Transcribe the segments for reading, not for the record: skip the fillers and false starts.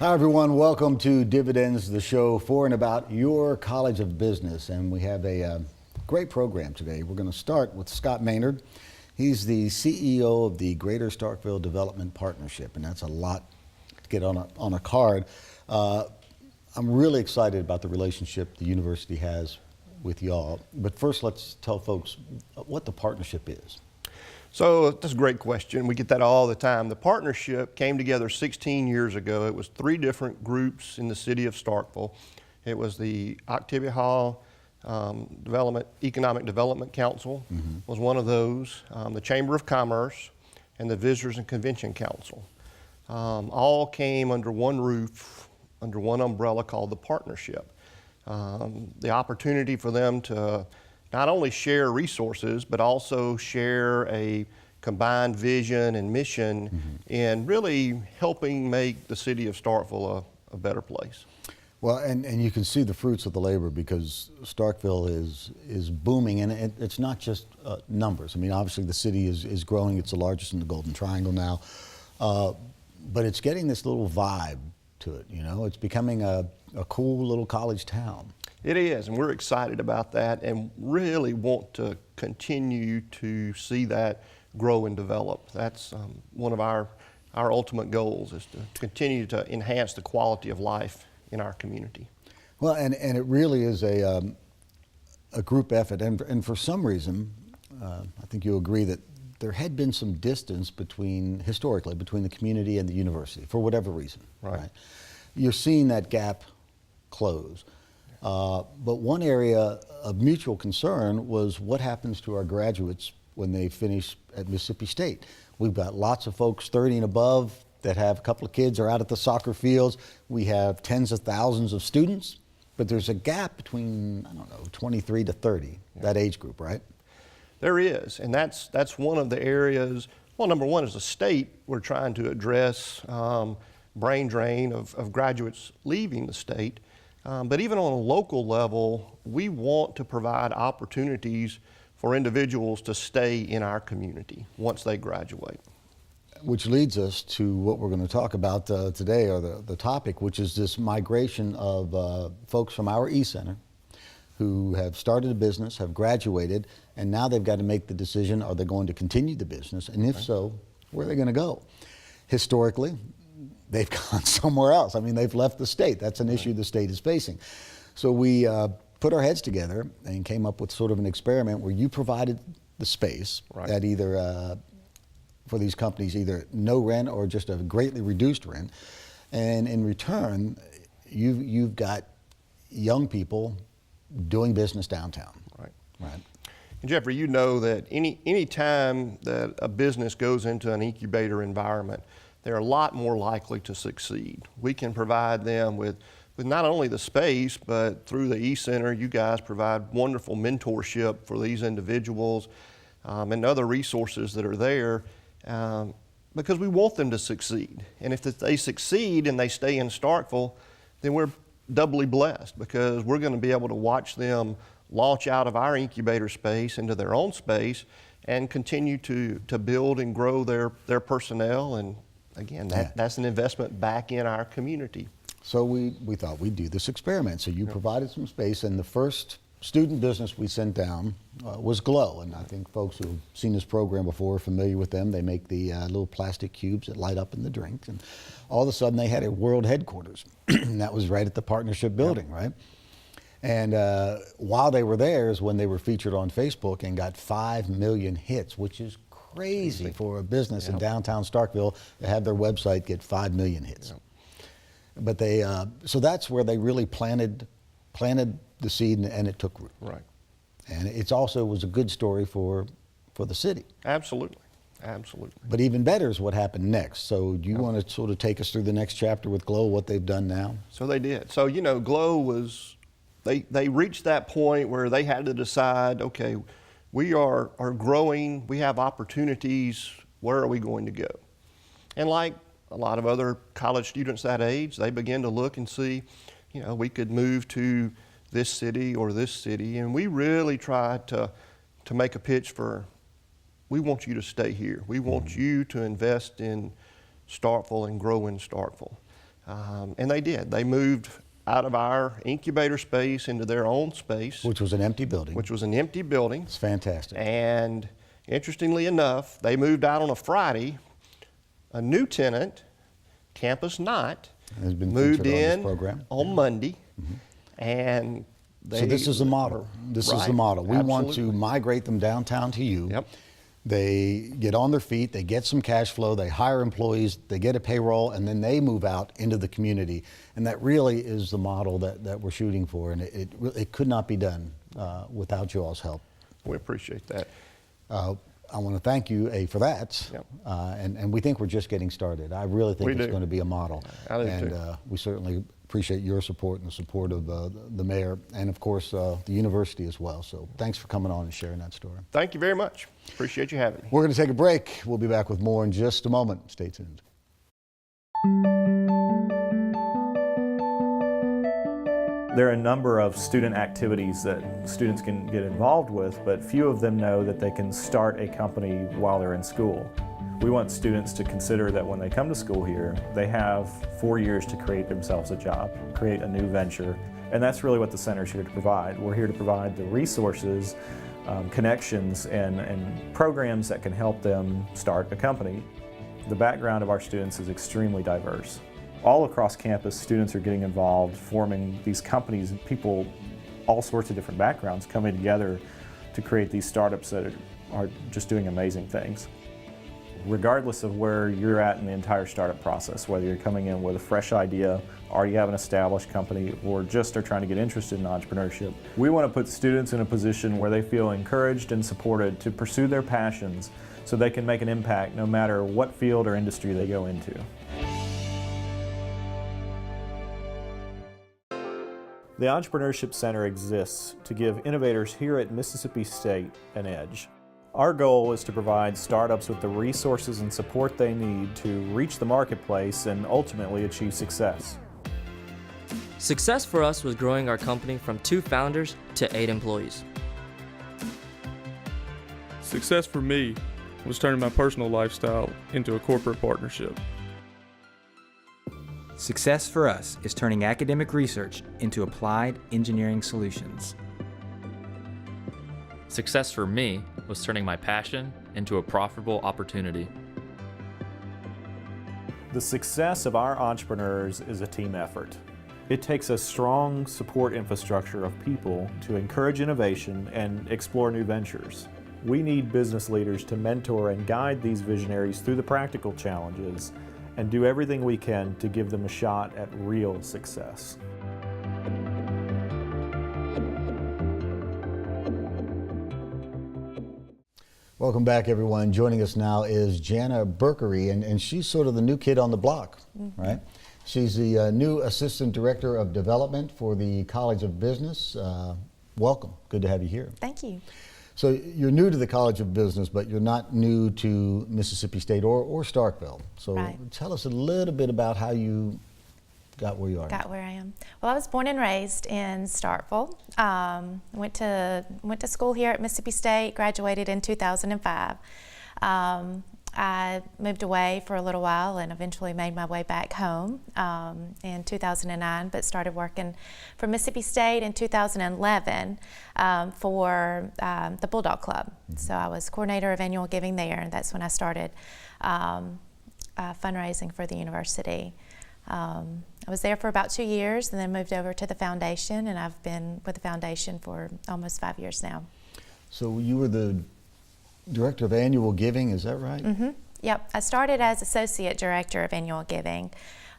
Hi, everyone. Welcome to Dividends, the show for and about your College of Business. And we have a great program today. We're going to start with Scott Maynard. He's the CEO of the Greater Starkville Development Partnership, and that's a lot to get on a card. I'm really excited about the relationship the university has with y'all. But first, let's tell folks what the partnership is. So that's a great question. We get that all the time. The partnership came together 16 years ago. It was 3 different groups in the city of Starkville. It was the Octavia Hall Economic Development Council was one of those, the Chamber of Commerce, and the Visitors and Convention Council. All came under one roof, under one umbrella called the partnership. The opportunity for them to not only share resources, but also share a combined vision and mission in really helping make the city of Starkville a better place. Well, and you can see the fruits of the labor because Starkville is booming, and it's not just numbers. I mean, obviously the city is growing. It's the largest in the Golden Triangle now, but it's getting this little vibe to it, you know? It's becoming a cool little college town. It is, and we're excited about that and really want to continue to see that grow and develop. That's one of our ultimate goals, is to continue to enhance the quality of life in our community. Well, and it really is a group effort, and for some reason, I think you'll agree that there had been some distance historically between the community and the university, for whatever reason. Right? You're seeing that gap close. But one area of mutual concern was what happens to our graduates when they finish at Mississippi State. We've got lots of folks 30 and above that have a couple of kids are out at the soccer fields. We have tens of thousands of students, but there's a gap between, I don't know, 23 to 30, that age group, right? There is, and that's one of the areas. Well, number one, as a state, we're trying to address brain drain of graduates leaving the state. But even on a local level, we want to provide opportunities for individuals to stay in our community once they graduate. Which leads us to what we're going to talk about today, or the topic, which is this migration of folks from our E-Center who have started a business, have graduated, and now they've got to make the decision, are they going to continue the business? And if so, where are they going to go? Historically, they've gone somewhere else. I mean, they've left the state. That's an issue the state is facing. So we put our heads together and came up with sort of an experiment where you provided the space at either, for these companies, either no rent or just a greatly reduced rent. And in return, you've got young people doing business downtown. Right. And Jeffrey, you know that any time that a business goes into an incubator environment, they're a lot more likely to succeed. We can provide them with not only the space, but through the E-Center, you guys provide wonderful mentorship for these individuals and other resources that are there because we want them to succeed. And if they succeed and they stay in Starkville, then we're doubly blessed because we're going to be able to watch them launch out of our incubator space into their own space and continue to build and grow their personnel. And again, that's an investment back in our community. So we thought we'd do this experiment. So you provided some space, and the first student business we sent down was Glow. And I think folks who've seen this program before are familiar with them. They make the little plastic cubes that light up in the drinks. And all of a sudden they had a world headquarters. And that was right at the partnership building, right? And while they were there is when they were featured on Facebook and got 5 million hits, which is crazy for a business in downtown Starkville to have their website get 5 million hits. But they, so that's where they really planted the seed, and it took root. Right. And it also was a good story for the city. Absolutely. But even better is what happened next. So do you want to sort of take us through the next chapter with Glow, what they've done now? So they did. So, you know, Glow was, they reached that point where they had to decide, okay, we are growing, we have opportunities, where are we going to go? And like a lot of other college students that age, they begin to look and see, you know, we could move to this city or this city, and we really tried to make a pitch for, we want you to stay here. We want you to invest in Starkville and grow in Starkville. And they did. They moved out of our incubator space into their own space. Which was an empty building. Which was an empty building. It's fantastic. And interestingly enough, they moved out on a Friday. A new tenant, Campus Night, has been moved featured on this in program. on Monday. And So this is the model. This is the model. We want to migrate them downtown to you. Yep. They get on their feet, they get some cash flow, they hire employees, they get a payroll, and then they move out into the community. And that really is the model that we're shooting for. And it could not be done without you all's help. We appreciate that. I want to thank you, for that. Yep. And we think we're just getting started. I really think it's going to be a model. I do and too. We certainly appreciate your support and the support of the mayor and, of course, the university as well. So thanks for coming on and sharing that story. Thank you very much. Appreciate you having me. We're going to take a break. We'll be back with more in just a moment. Stay tuned. There are a number of student activities that students can get involved with, but few of them know that they can start a company while they're in school. We want students to consider that when they come to school here, they have 4 years to create themselves a job, create a new venture, and that's really what the center is here to provide. We're here to provide the resources, connections, and programs that can help them start a company. The background of our students is extremely diverse. All across campus, students are getting involved, forming these companies, and people, all sorts of different backgrounds coming together to create these startups that are just doing amazing things. Regardless of where you're at in the entire startup process, whether you're coming in with a fresh idea, already have an established company, or just are trying to get interested in entrepreneurship, we want to put students in a position where they feel encouraged and supported to pursue their passions so they can make an impact no matter what field or industry they go into. The Entrepreneurship Center exists to give innovators here at Mississippi State an edge. Our goal is to provide startups with the resources and support they need to reach the marketplace and ultimately achieve success. Success for us was growing our company from 2 founders to 8 employees. Success for me was turning my personal lifestyle into a corporate partnership. Success for us is turning academic research into applied engineering solutions. Success for me was turning my passion into a profitable opportunity. The success of our entrepreneurs is a team effort. It takes a strong support infrastructure of people to encourage innovation and explore new ventures. We need business leaders to mentor and guide these visionaries through the practical challenges and do everything we can to give them a shot at real success. Welcome back, everyone. Joining us now is Jana Berkery, and she's sort of the new kid on the block, right? She's the new Assistant Director of Development for the College of Business. Welcome. Good to have you here. Thank you. So you're new to the College of Business, but you're not new to Mississippi State or Starkville. So tell us a little bit about how you got where you are. Got where I am. Well, I was born and raised in Starkville. Went to school here at Mississippi State. Graduated in 2005. I moved away for a little while and eventually made my way back home in 2009, but started working for Mississippi State in 2011 for the Bulldog Club. So I was coordinator of annual giving there, and that's when I started fundraising for the university. I was there for about 2 years and then moved over to the foundation, and I've been with the foundation for almost 5 years now. So you were the Director of Annual Giving, is that right? Mm-hmm. Yep. I started as Associate Director of Annual Giving,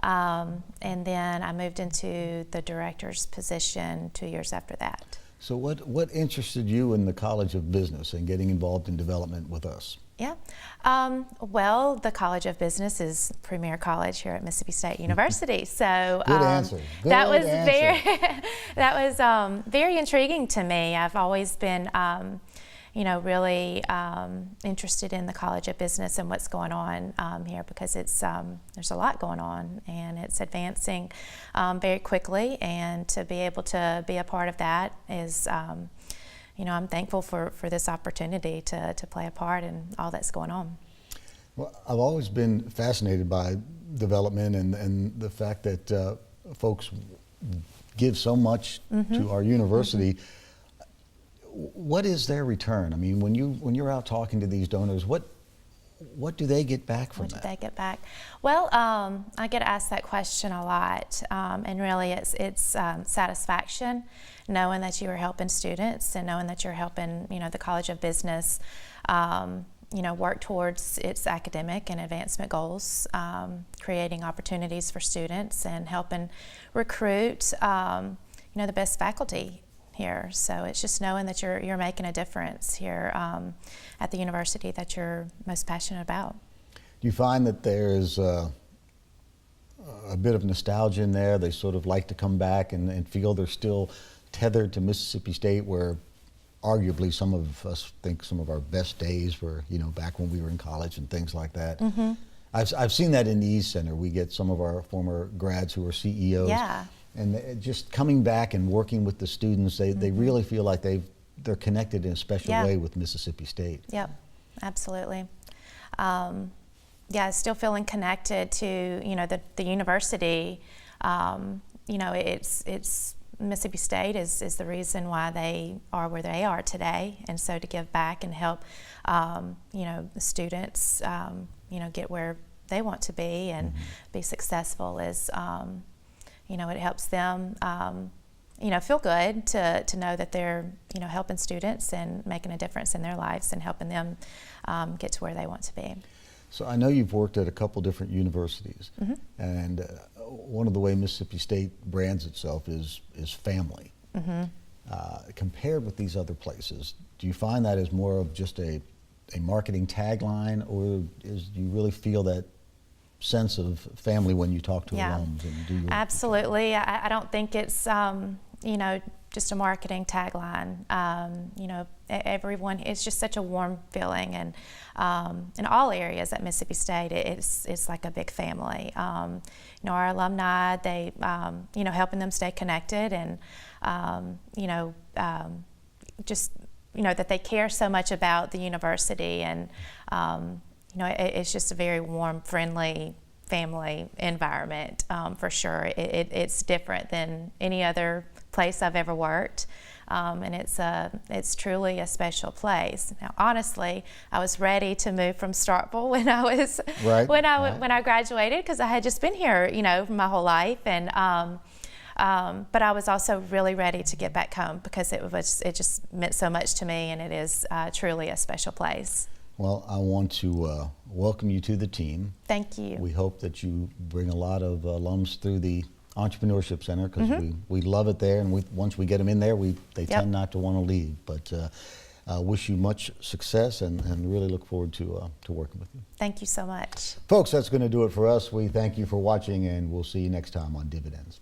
and then I moved into the Director's position 2 years after that. So what interested you in the College of Business and getting involved in development with us? Yeah. Well, the College of Business is premier college here at Mississippi State University. So Good answer. Good that was answer. very intriguing to me. I've always been really interested in the College of Business and what's going on here, because it's there's a lot going on and it's advancing very quickly, and to be able to be a part of that is I'm thankful for this opportunity to play a part in all that's going on. Well, I've always been fascinated by development and the fact that folks give so much to our university. What is their return? I mean, when you're out talking to these donors, what do they get back from that? What do they get back? Well, I get asked that question a lot, and really it's satisfaction, knowing that you are helping students and knowing that you're helping, the College of Business, work towards its academic and advancement goals, creating opportunities for students and helping recruit, the best faculty here. So it's just knowing that you're making a difference here at the university that you're most passionate about. Do you find that there's a bit of nostalgia in there? They sort of like to come back and feel they're still tethered to Mississippi State, where arguably some of us think some of our best days were, back when we were in college and things like that. I've seen that in the East Center. We get some of our former grads who are CEOs. Yeah. And just coming back and working with the students, they really feel like they're connected in a special way with Mississippi State. Yep, absolutely. Still feeling connected to the university. It's Mississippi State is the reason why they are where they are today, and so to give back and help the students get where they want to be and be successful is. It helps them, feel good to know that they're, helping students and making a difference in their lives and helping them get to where they want to be. So I know you've worked at a couple different universities, and one of the way Mississippi State brands itself is family. Compared with these other places, do you find that as more of just a marketing tagline, or do you really feel that sense of family when you talk to alums and do your Absolutely. I don't think it's just a marketing tagline. Everyone, it's just such a warm feeling, and in all areas at Mississippi State, it's like a big family. Our alumni, they helping them stay connected, and that they care so much about the university, and it's just a very warm, friendly family environment, for sure. It's different than any other place I've ever worked, and it's truly a special place. Now, honestly, I was ready to move from Starkville when I graduated, because I had just been here, my whole life, and but I was also really ready to get back home, because it just meant so much to me, and it is truly a special place. Well, I want to welcome you to the team. Thank you. We hope that you bring a lot of alums through the Entrepreneurship Center, because we love it there, and once we get them in there, they tend not to want to leave. But wish you much success, and really look forward to working with you. Thank you so much. Folks, that's going to do it for us. We thank you for watching, and we'll see you next time on Dividends.